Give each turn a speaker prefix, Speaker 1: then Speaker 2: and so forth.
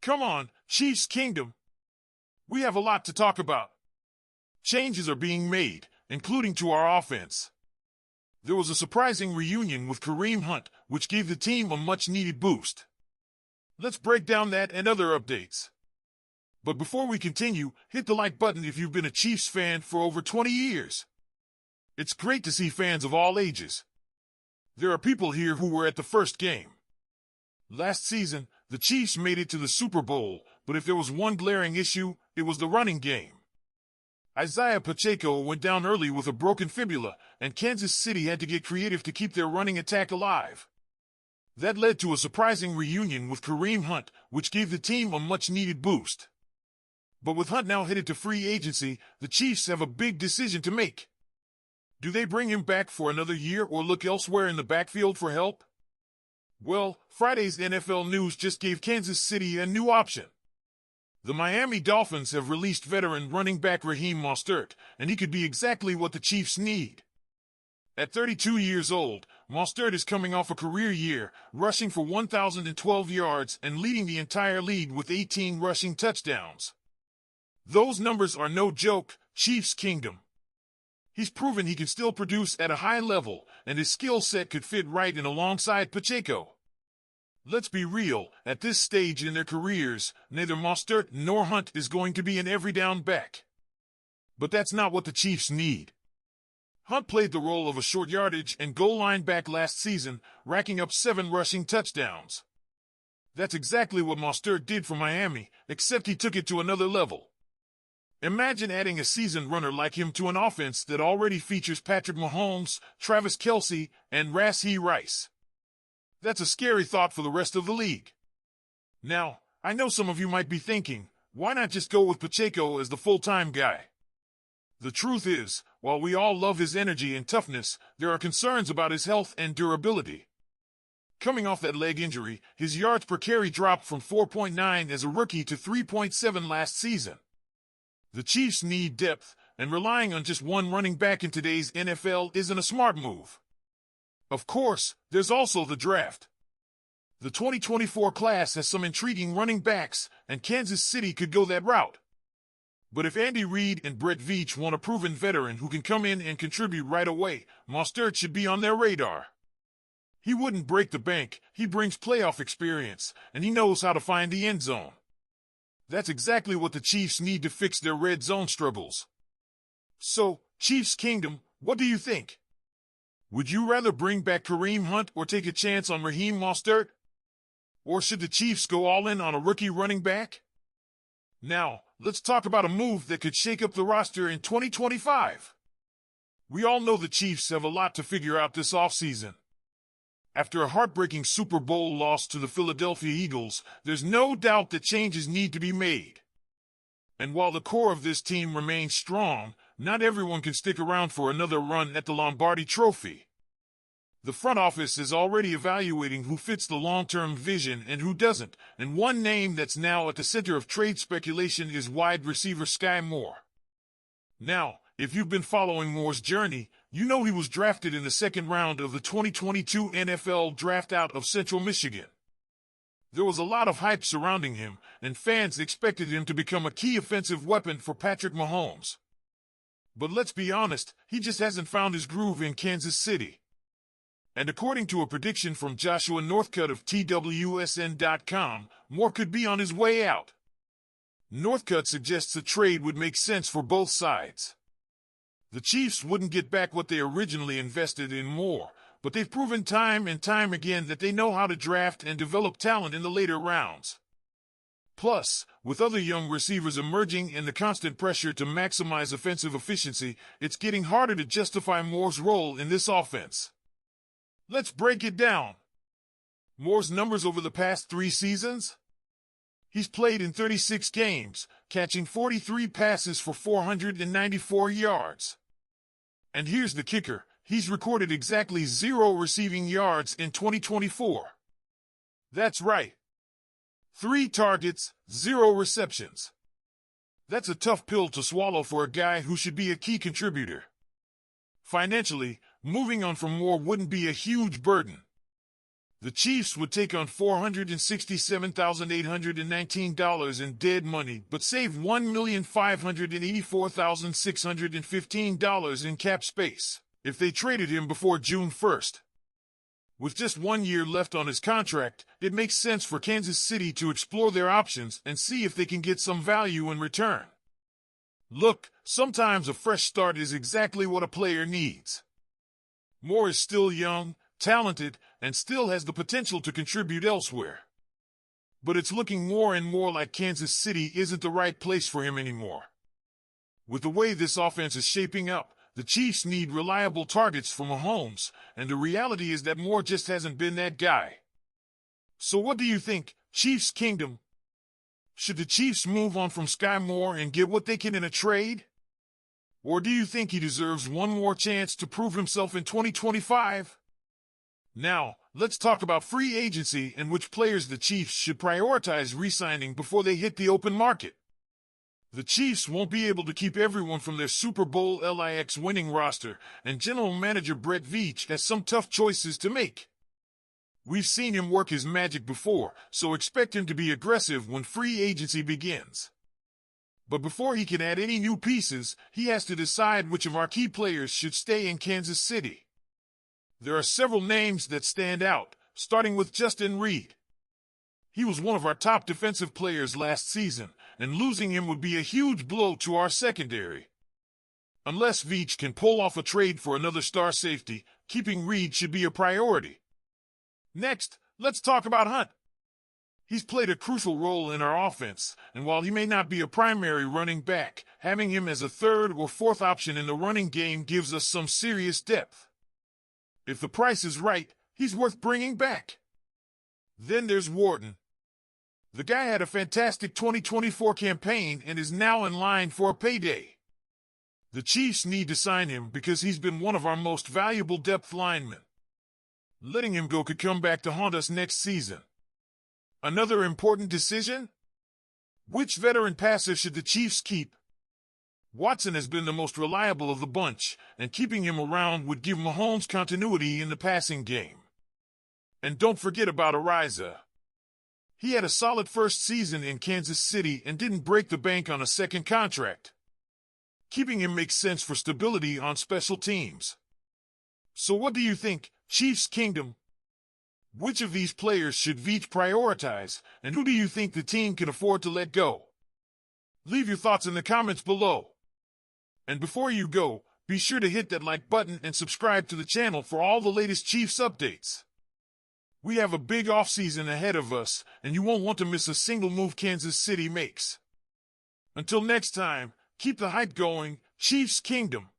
Speaker 1: Come on, Chiefs Kingdom. We have a lot to talk about. Changes are being made, including to our offense. There was a surprising reunion with Kareem Hunt, which gave the team a much-needed boost. Let's break down that and other updates. But before we continue, hit the like button if you've been a Chiefs fan for over 20 years. It's great to see fans of all ages. There are people here who were at the first game. Last season, the Chiefs made it to the Super Bowl, but if there was one glaring issue, it was the running game. Isaiah Pacheco went down early with a broken fibula, and Kansas City had to get creative to keep their running attack alive. That led to a surprising reunion with Kareem Hunt, which gave the team a much-needed boost. But with Hunt now headed to free agency, the Chiefs have a big decision to make. Do they bring him back for another year or look elsewhere in the backfield for help? Well, Friday's NFL news just gave Kansas City a new option. The Miami Dolphins have released veteran running back Raheem Mostert, and he could be exactly what the Chiefs need. At 32 years old, Mostert is coming off a career year, rushing for 1,012 yards and leading the entire league with 18 rushing touchdowns. Those numbers are no joke, Chiefs Kingdom. He's proven he can still produce at a high level, and his skill set could fit right in alongside Pacheco. Let's be real, at this stage in their careers, neither Mostert nor Hunt is going to be an every down back. But that's not what the Chiefs need. Hunt played the role of a short yardage and goal line back last season, racking up 7 rushing touchdowns. That's exactly what Mostert did for Miami, except he took it to another level. Imagine adding a seasoned runner like him to an offense that already features Patrick Mahomes, Travis Kelce, and Rashee Rice. That's a scary thought for the rest of the league. Now, I know some of you might be thinking, why not just go with Pacheco as the full-time guy? The truth is, while we all love his energy and toughness, there are concerns about his health and durability. Coming off that leg injury, his yards per carry dropped from 4.9 as a rookie to 3.7 last season. The Chiefs need depth, and relying on just one running back in today's NFL isn't a smart move. Of course, there's also the draft. The 2024 class has some intriguing running backs, and Kansas City could go that route. But if Andy Reid and Brett Veach want a proven veteran who can come in and contribute right away, Mostert should be on their radar. He wouldn't break the bank, he brings playoff experience, and he knows how to find the end zone. That's exactly what the Chiefs need to fix their red zone struggles. So, Chiefs Kingdom, what do you think? Would you rather bring back Kareem Hunt or take a chance on Raheem Mostert? Or should the Chiefs go all in on a rookie running back? Now, let's talk about a move that could shake up the roster in 2025. We all know the Chiefs have a lot to figure out this offseason. After a heartbreaking Super Bowl loss to the Philadelphia Eagles, there's no doubt that changes need to be made. And while the core of this team remains strong, not everyone can stick around for another run at the Lombardi Trophy. The front office is already evaluating who fits the long-term vision and who doesn't, and one name that's now at the center of trade speculation is wide receiver Sky Moore. Now, if you've been following Moore's journey, you know he was drafted in the second round of the 2022 NFL Draft out of Central Michigan. There was a lot of hype surrounding him, and fans expected him to become a key offensive weapon for Patrick Mahomes. But let's be honest, he just hasn't found his groove in Kansas City. And according to a prediction from Joshua Northcutt of TWSN.com, Moore could be on his way out. Northcutt suggests a trade would make sense for both sides. The Chiefs wouldn't get back what they originally invested in Moore, but they've proven time and time again that they know how to draft and develop talent in the later rounds. Plus, with other young receivers emerging and the constant pressure to maximize offensive efficiency, it's getting harder to justify Moore's role in this offense. Let's break it down. Moore's numbers over the past 3 seasons? He's played in 36 games, catching 43 passes for 494 yards. And here's the kicker, he's recorded exactly 0 receiving yards in 2024. That's right. 3 targets, 0 receptions. That's a tough pill to swallow for a guy who should be a key contributor. Financially, moving on from Moore wouldn't be a huge burden. The Chiefs would take on $467,819 in dead money, but save $1,584,615 in cap space if they traded him before June 1st. With just 1 year left on his contract, it makes sense for Kansas City to explore their options and see if they can get some value in return. Look, sometimes a fresh start is exactly what a player needs. Moore is still young, talented, and still has the potential to contribute elsewhere. But it's looking more and more like Kansas City isn't the right place for him anymore. With the way this offense is shaping up, the Chiefs need reliable targets from Mahomes, and the reality is that Moore just hasn't been that guy. So what do you think, Chiefs Kingdom? Should the Chiefs move on from Sky Moore and get what they can in a trade? Or do you think he deserves one more chance to prove himself in 2025? Now, let's talk about free agency and which players the Chiefs should prioritize re-signing before they hit the open market. The Chiefs won't be able to keep everyone from their Super Bowl LIX winning roster, and General Manager Brett Veach has some tough choices to make. We've seen him work his magic before, so expect him to be aggressive when free agency begins. But before he can add any new pieces, he has to decide which of our key players should stay in Kansas City. There are several names that stand out, starting with Justin Reid. He was one of our top defensive players last season, and losing him would be a huge blow to our secondary. Unless Veach can pull off a trade for another star safety, keeping Reid should be a priority. Next, let's talk about Hunt. He's played a crucial role in our offense, and while he may not be a primary running back, having him as a third or fourth option in the running game gives us some serious depth. If the price is right, he's worth bringing back. Then there's Wharton. The guy had a fantastic 2024 campaign and is now in line for a payday. The Chiefs need to sign him because he's been one of our most valuable depth linemen. Letting him go could come back to haunt us next season. Another important decision? Which veteran passer should the Chiefs keep? Watson has been the most reliable of the bunch, and keeping him around would give Mahomes continuity in the passing game. And don't forget about Ariza. He had a solid first season in Kansas City and didn't break the bank on a second contract. Keeping him makes sense for stability on special teams. So what do you think, Chiefs Kingdom? Which of these players should Veach prioritize, and who do you think the team can afford to let go? Leave your thoughts in the comments below. And before you go, be sure to hit that like button and subscribe to the channel for all the latest Chiefs updates. We have a big offseason ahead of us, and you won't want to miss a single move Kansas City makes. Until next time, keep the hype going, Chiefs Kingdom.